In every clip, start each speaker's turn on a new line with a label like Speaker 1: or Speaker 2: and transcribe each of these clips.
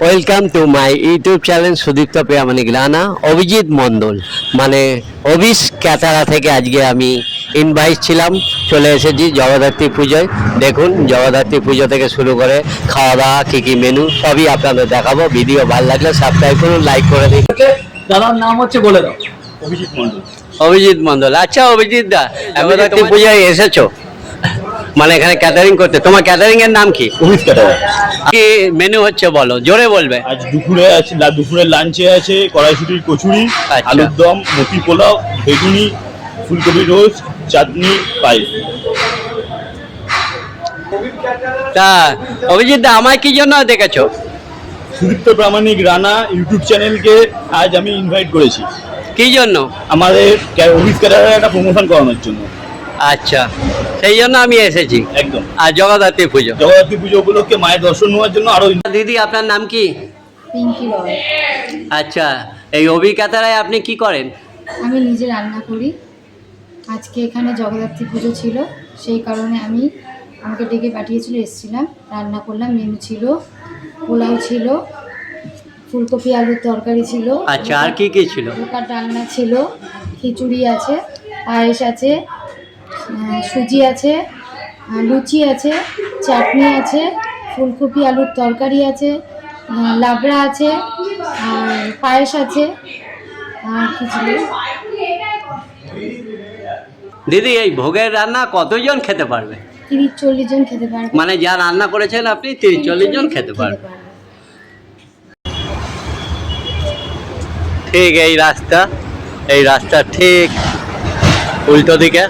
Speaker 1: Welcome to my YouTube channel Sudipta Priyamanik Rana. Abhijit Mondal মানে অভিষ ক্যাতারা থেকে আজকে আমি ইনভাইট ছিলাম, চলে এসেছি জগদ্ধাত্রী পুজোয়। দেখুন জগদ্ধাত্রী পুজো থেকে শুরু করে খাওয়া দাওয়া কী কী মেনু সবই আপনাদের দেখাবো। ভিডিও ভালো লাগলে সাবস্ক্রাইব করুন, লাইক করে দিন।
Speaker 2: দাদার নাম হচ্ছে বলে দাও।
Speaker 3: অভিজিৎ মণ্ডল।
Speaker 1: অভিজিৎ মণ্ডল, আচ্ছা অভিজিৎ দা, জগদ্ধাত্রী পুজোয় এসেছো মানে এখানে ক্যাটারিং করতে। তোমার ক্যাটারিং এর নাম কি?
Speaker 3: অভিজিৎ ক্যাটারার।
Speaker 1: কি মেনু হচ্ছে বলো, জোরে বলবে।
Speaker 3: আজ দুপুরে আছে, দুপুরের লাঞ্চে আছে কড়াইশুটির কচুরি,
Speaker 1: আচ্ছা।
Speaker 3: আলুর দম, মতি পোলাও, বেগুনি, ফুলকপি রোস্ট, চাটনি, পায়েস।
Speaker 1: তা অভিজিৎ দা, আমায় কি জন্য দেখেছো?
Speaker 3: সুদীপ্ত প্রামাণিক রানা ইউটিউব চ্যানেলকে আজ আমি ইনভাইট করেছি
Speaker 1: কি জন্য?
Speaker 3: আমাদের অভিজিৎ ক্যাটারার একটা প্রমোশন করানোর জন্য।
Speaker 1: আচ্ছা, সেই জন্য আমি এসেছি।
Speaker 3: একদম।
Speaker 1: আর জগদ্ধাত্রী পুজো,
Speaker 3: জগদ্ধাত্রী পুজো উপলক্ষে মায়ের দর্শন নেওয়ার জন্য আরো।
Speaker 1: দিদি আপনার নাম কি?
Speaker 4: পিঙ্কি রয়।
Speaker 1: আচ্ছা, এই অভিজ্ঞতায় আপনি কি করেন?
Speaker 4: আমি নিজে রান্না করি। আজকে এখানে জগদ্ধাত্রী পুজো ছিল, সেই কারণে আমাকে ডেকে পাঠিয়েছিল, এসেছিলাম, রান্না করলাম। মেনু ছিল পোলাও ছিল, ফুলকপি আলুর তরকারি ছিল।
Speaker 1: আচ্ছা, আর কি কি ছিল?
Speaker 4: ঢোকার ডালনা ছিল, খিচুড়ি আছে, পায়েস আছে, সুজি আছে, লুচি আছে, চাটনি আছে, ফুলকপি আলুর তরকারি আছে, লাবড়া আছে, আর পায়েস আছে। আর কি ছিল?
Speaker 1: দিদি, এই ভোগের রান্না কতজন খেতে পারবে?
Speaker 4: 30-40 জন খেতে পারবে।
Speaker 1: মানে যা রান্না করেছেন আপনি 30-40 জন খেতে পারবে। ঠিক এই রাস্তা ঠিক উল্টো দিকে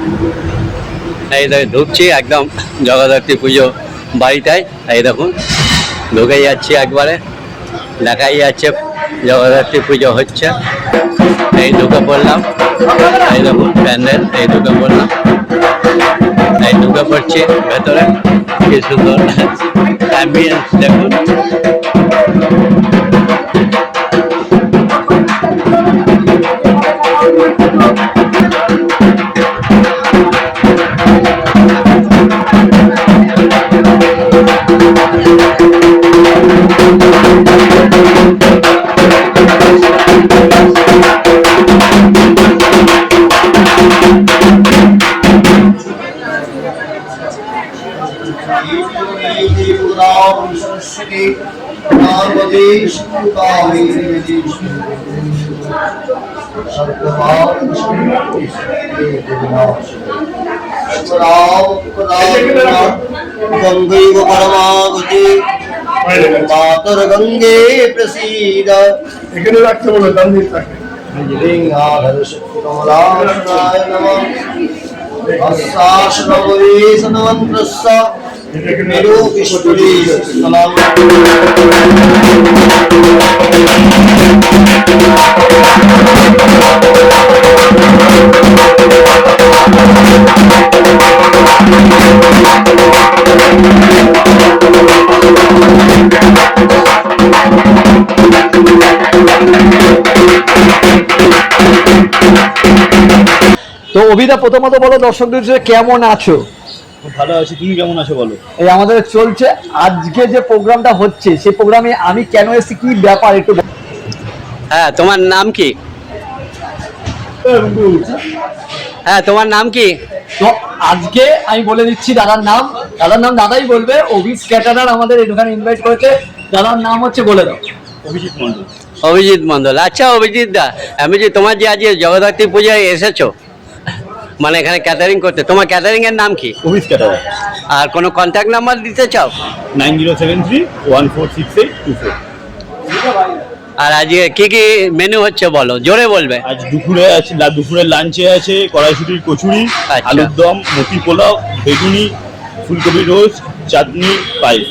Speaker 1: এই ঢুকছি একদম জগদ্ধাত্রী পুজো বাড়িটায়। এই দেখুন ঢুকে যাচ্ছি, একবারে দেখাই যাচ্ছে জগদ্ধাত্রী পুজো হচ্ছে। এই ঢুকে পড়লাম, এই দেখুন প্যান্ডেল, এই ঢুকে পড়লাম, এই ঢুকে পড়ছি ভেতরে। কি সুন্দর অ্যাম্বিয়েন্স দেখুন।
Speaker 5: গঙ্গৈব পরমাগতি মাতর গঙ্গে প্রসীদ।
Speaker 2: এখানে রাখতে বলো,
Speaker 5: লিঙ্গাধর শক্তিকমলাসনায় নমঃ। হস্তাশনবদেশনমন্ত্রস্য মেরুকিষ্পুরী সলাম।
Speaker 2: তো অভিদা, প্রথমত বলো দর্শকদের যে কেমন আছো?
Speaker 3: খুব ভালো আছি, তুমি কেমন আছো বলো?
Speaker 2: এই আমাদের চলছে আজকে যে প্রোগ্রামটা হচ্ছে, সেই প্রোগ্রামে আমি কেন এসেছি, কি ব্যাপার একটু।
Speaker 1: হ্যাঁ, তোমার নাম কি? হ্যাঁ, তোমার নাম কি?
Speaker 2: তো আজকে আমি বলে দিচ্ছি দাদার নাম দাদাই বলবে। অভিজিৎ ক্যাটারার আমাদের এখানে ইনভাইট করেছে। দাদার নাম হচ্ছে বলে দাও।
Speaker 3: অভিজিৎ মণ্ডল।
Speaker 1: অভিজিৎ মণ্ডল, আচ্ছা অভিজিৎ দা, আমি যে তোমার যে আজকে জগদ্ধাত্রী পূজায় এসেছো মানে এখানে ক্যাটারিং করতে, তোমার ক্যাটারিং এর নাম কি?
Speaker 3: অভিজিৎ ক্যাটারার।
Speaker 1: আর কোনো কন্ট্যাক্ট নাম্বার দিতে চাও?
Speaker 3: 9073146624।
Speaker 1: আর আজকে কি কি মেনু হচ্ছে বলো, জোরে বলবে।
Speaker 3: আজ দুপুরে আছে, দুপুরের লাঞ্চে আছে কড়াইশুটির কচুরি,
Speaker 1: আচ্ছা।
Speaker 3: আলুর দম, মতি পোলাও, বেগুনি, ফুলকপি রোস্ট, চাটনি, পায়েস।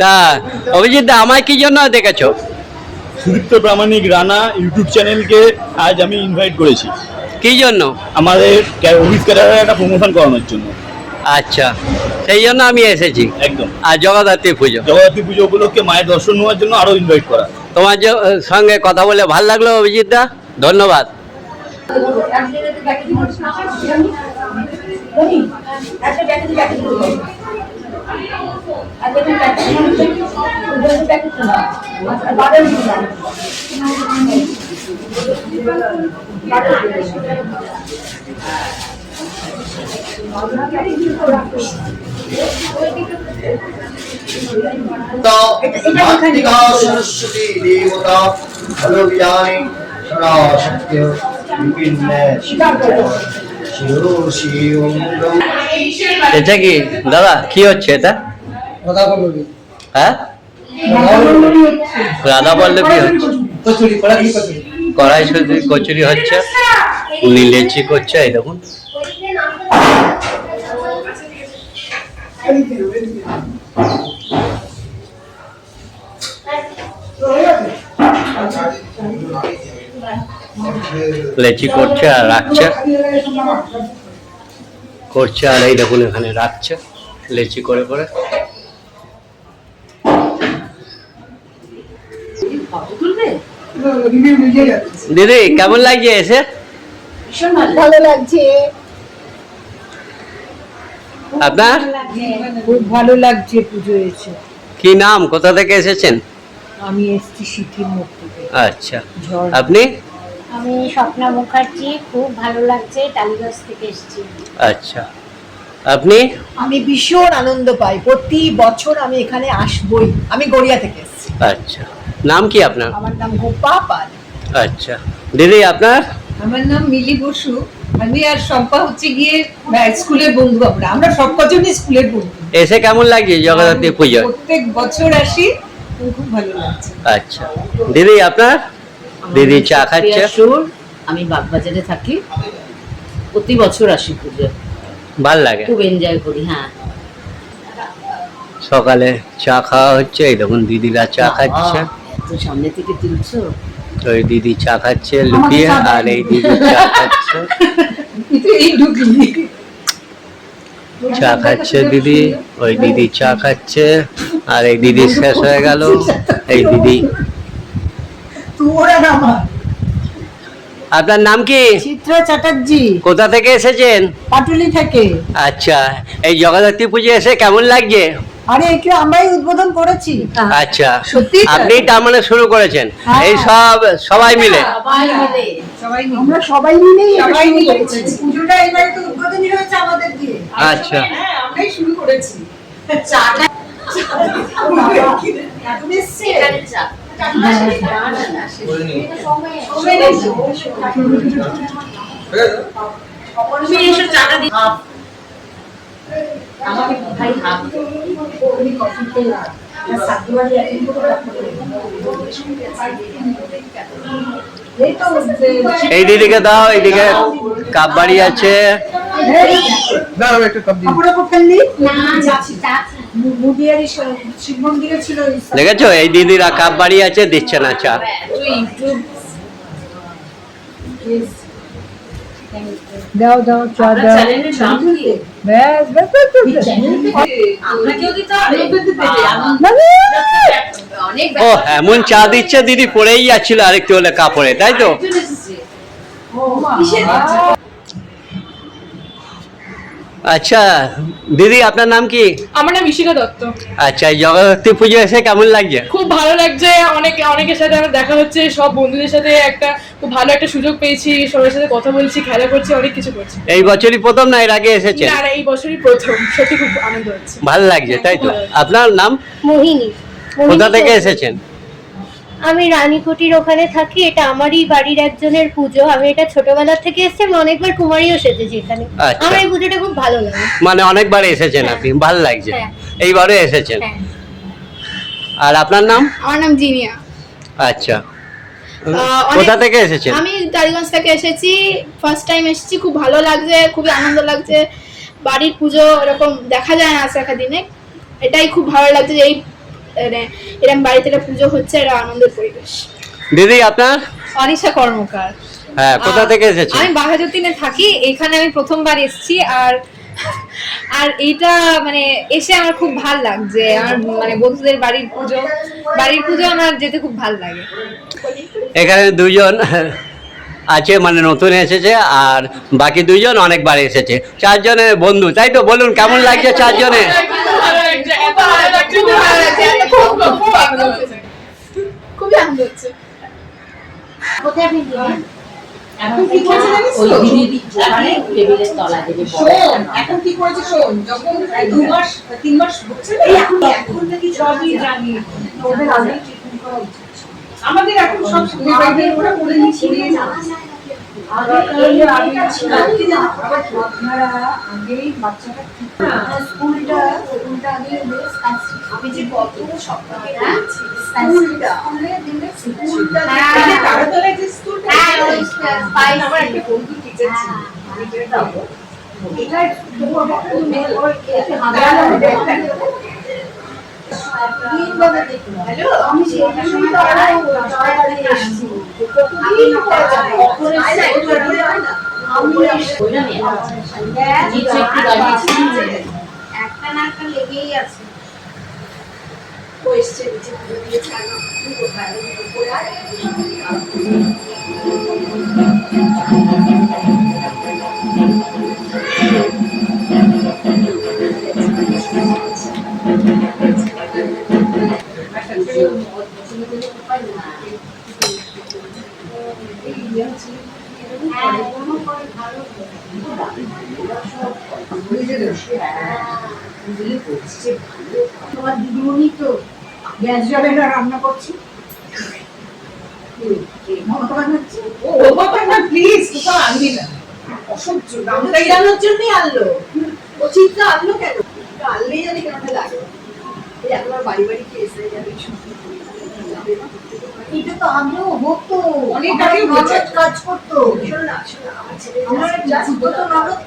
Speaker 1: তা অভিজিৎ দা, আমায় কি জন্য দেখেছো?
Speaker 3: সুদীপ্ত প্রামাণিক রানা ইউটিউব চ্যানেলকে আজ আমি ইনভাইট করেছি
Speaker 1: কি জন্য?
Speaker 3: আমাদের অভিজিৎ ক্যাটারার একটা প্রমোশন করানোর জন্য।
Speaker 1: আচ্ছা, সেই জন্য আমি এসেছি।
Speaker 3: একদম।
Speaker 1: আর জগদ্ধাত্রী পুজো
Speaker 3: উপলক্ষে মায়ের দর্শন নেওয়ার জন্য আরো ইনভাইট করা।
Speaker 1: তোমার সঙ্গে কথা বলে ভালো লাগলো অভিজিৎ দা, ধন্যবাদ।
Speaker 5: মাতৃকা সরস্বতী দেবতা ফলজ্ঞানী সদাশক্তি বিপিন্নে
Speaker 1: এটা কি দাদা কি হচ্ছে এটা? হ্যাঁ, রাধা বল্লভী হচ্ছে, কড়াই কচুরি হচ্ছে, উনি লেচি করছে। এই দেখুন লেচি করছে আর রাখছে, করছে আর এই দেখুন এখানে রাখছে লেচি করে করে। দিদি কেমন লাগছে এসে?
Speaker 6: ভালো লাগছে,
Speaker 1: আপনার
Speaker 6: খুব ভালো লাগছে। পুজো এসে
Speaker 1: কি নাম, কোথা থেকে এসেছেন?
Speaker 6: আমি এসছি সিটির মুখ থেকে।
Speaker 1: আচ্ছা, আপনি?
Speaker 4: আমি স্বপ্না মুখার্জি, খুব ভালো লাগছে, টালিগঞ্জ থেকে এসেছি।
Speaker 1: আচ্ছা, আপনি?
Speaker 6: আমি ভীষণ আনন্দ পাই, প্রতি বছর আমি এখানে আসবই। আমি গড়িয়া থেকে এসেছি।
Speaker 1: আচ্ছা, নাম কি আপনার?
Speaker 6: আমার নাম গোপা পাল।
Speaker 1: আচ্ছা, দিদি আপনার?
Speaker 7: আমার নাম মিলি বসু। আমি আর শম্পা হচ্ছে গিয়ে স্কুলের বন্ধু। আমরা সব কজনই স্কুলের বন্ধু।
Speaker 1: এসে কেমন লাগছে জগদ্ধাত্রী পুজো?
Speaker 7: প্রত্যেক বছর আসি, খুব ভালো লাগছে।
Speaker 1: আচ্ছা, দিদি আপনার? দিদি চা খাচ্ছে।
Speaker 8: আমি বাগবাজারে থাকি, প্রতি বছর আসি পুজো,
Speaker 1: ভাল লাগে,
Speaker 8: খুব এনজয় করি। হ্যাঁ,
Speaker 1: সকালে চা খাওয়া হচ্ছে, এই দেখুন দিদিরা চা খাচ্ছে।
Speaker 8: তো সামনে থেকে তুলছো।
Speaker 1: ওই দিদি চা খাচ্ছে লুকিয়ে, আর এই দিদি চা খাচ্ছে,
Speaker 7: এই ঢুকলি
Speaker 1: চা খাচ্ছে দিদি, ওই দিদি চা খাচ্ছে, আর এই দিদি শেষ হয়ে গেল। এই দিদি।
Speaker 6: তোর আর আমার।
Speaker 1: আপনার নাম কি?
Speaker 6: চিত্রা চ্যাটার্জি,
Speaker 1: কোথা থেকে এসেছেন?
Speaker 6: পাটুলি থেকে।
Speaker 1: আচ্ছা, এই জগদ্ধাত্রী পুজো এসে কেমন লাগছে?
Speaker 6: আরে একে আমরাই উদ্বোধন করেছি।
Speaker 1: আচ্ছা,
Speaker 7: সত্যি তো?
Speaker 1: আপনি তার মানে শুরু করেছেন?
Speaker 6: হ্যাঁ।
Speaker 1: এই সবাই মিলে?
Speaker 6: আমরা সবাই মিলেই
Speaker 7: সবাই মিলে
Speaker 6: করেছি।
Speaker 7: পুজোটা এবারে তো উদ্বোধনী হয়েছে আমাদের দিয়ে।
Speaker 1: আচ্ছা,
Speaker 7: হ্যাঁ, আমরাই শুরু করেছি।
Speaker 1: এই দিদিকে দাও, এইদিকে কাপ বাড়ি আছে।
Speaker 6: শিব মন্দিরে ছিল।
Speaker 1: দেখেছো, এই দিদিরা কাপ বাড়ি আছে, দিচ্ছে না চা।
Speaker 6: দাও দাও চা দাও। ব্যাস ব্যাস ব্যাস।
Speaker 1: ও এমন চা দিচ্ছে, দিদি পড়েই যাচ্ছিল আরেকটু হলে কাপড়ে, তাই তো? আচ্ছা দিদি, আপনার নাম কি?
Speaker 9: আমার নাম ইশিকা দত্ত।
Speaker 1: আচ্ছা, এই জগদ্ধাত্রী পুজো এসে কেমন লাগছে?
Speaker 9: খুব ভালো লাগছে, অনেকের সাথে আমার দেখা হচ্ছে, সব বন্ধুদের সাথে একটা খুব ভালো একটা সুযোগ পেয়েছি, সবার সাথে কথা বলছি, খেলা করছি, অনেক কিছু করছি।
Speaker 1: এই বছরই প্রথম না এর আগে এসেছেন?
Speaker 9: না, এই বছরই প্রথম, সত্যি খুব আনন্দ হচ্ছে।
Speaker 1: ভালো লাগছে, তাই তো? আপনার নাম?
Speaker 4: মোহিনী।
Speaker 1: কোথা থেকে এসেছেন?
Speaker 4: আমি রানীকুটির ওখানে থাকি, এটা আমারই বাড়ির একজনের পুজো। আমি এটা ছোটবেলা থেকে এসেছি, আমি অনেকবার কুমারীও সেজেছি এখানে।
Speaker 1: আচ্ছা।
Speaker 4: আমার এই পুজোটা খুব ভালো লাগে।
Speaker 1: মানে অনেকবার এসেছেন আপনি, ভালো লাগছে।
Speaker 4: হ্যাঁ।
Speaker 1: এইবারে এসেছেন।
Speaker 4: হ্যাঁ।
Speaker 1: আর আপনার নাম?
Speaker 9: আমার নাম জিনিয়া।
Speaker 1: আচ্ছা, কোথা থেকে এসেছেন?
Speaker 9: আমি টালিগঞ্জ থেকে এসেছি, ফার্স্ট টাইম এসেছি, খুব ভালো লাগছে, খুবই আনন্দ লাগছে। বাড়ির পুজো এরকম দেখা যায় না আজকালকার দিনে, এটাই খুব ভালো লাগছে যে এই এরকম বাড়িতে একটা পুজো হচ্ছে, এটা আনন্দের পরিবেশ।
Speaker 1: দিদি আপনার?
Speaker 7: অনিশা কর্মকার।
Speaker 1: হ্যাঁ, কোথা থেকে এসেছেন?
Speaker 7: আমি বাঘাযতীনে থাকি, এখানে আমি প্রথমবার এসেছি। আর এইটা মানে এসে আমার খুব ভাল লাগছে। আমার মানে বন্ধুদের বাড়ির পুজো আমার যেতে খুব ভাল লাগে।
Speaker 1: এখানে দুজন আছে, মানে নতুন এসেছে, আর বাকি দুইজন অনেকবার এসেছে। চারজনের বন্ধু, তাই তো? বলুন কেমন লাগছে চারজনে?
Speaker 9: খুবই আনন্দ হচ্ছে।
Speaker 4: কোথায় আপনি দিলেন?
Speaker 6: এখন কি করছে জানিস
Speaker 8: ওই
Speaker 6: তো?
Speaker 8: দিদি ওখানে টেবিলের তলা থেকে
Speaker 6: শোন, এখন কি করেছে শোন, যখন 3 মাস হচ্ছে না, এখন নাকি সবই জানি ওদের আগে ট্রিটমেন্ট করা উচিত। আমাদের এখন সব সুবিধা ওরা করে নিচ্ছে। আপনারা আগেই বাচ্চাটা স্কুলটা আগে আমি যে কত সপ্তাহে স্কুলটা তারতলায় যে স্কুলটা আমার একটা বন্ধু টিচার ছিল, আমি যেটা এটা হ্যালো, আমি সেই সময় তো এসেছি। একটা না একটা লেগেই আছে। ও এসছে নিচে পুরো দিয়ে ছাড়া কোথায় উপরে আর তোমার দিদিমণি তো গ্যাস জলে রান্না করছি। মমতা বানাচ্ছে। ও বাবা না প্লিজ, তো আনবি না। অসহ্য দামটা জানার জন্যই আনলো। ও চিন্তা আনলো কেন? আনলেই জানি কেমন লাগে। এই একবার বাড়ি বাড়ি খেয়ে এসে যাবে। এটা তো আমিও হতো, অনেক আগে কাজ করতো। শোনো না, আমার ছেলে আমার জাস্ট তো ননদ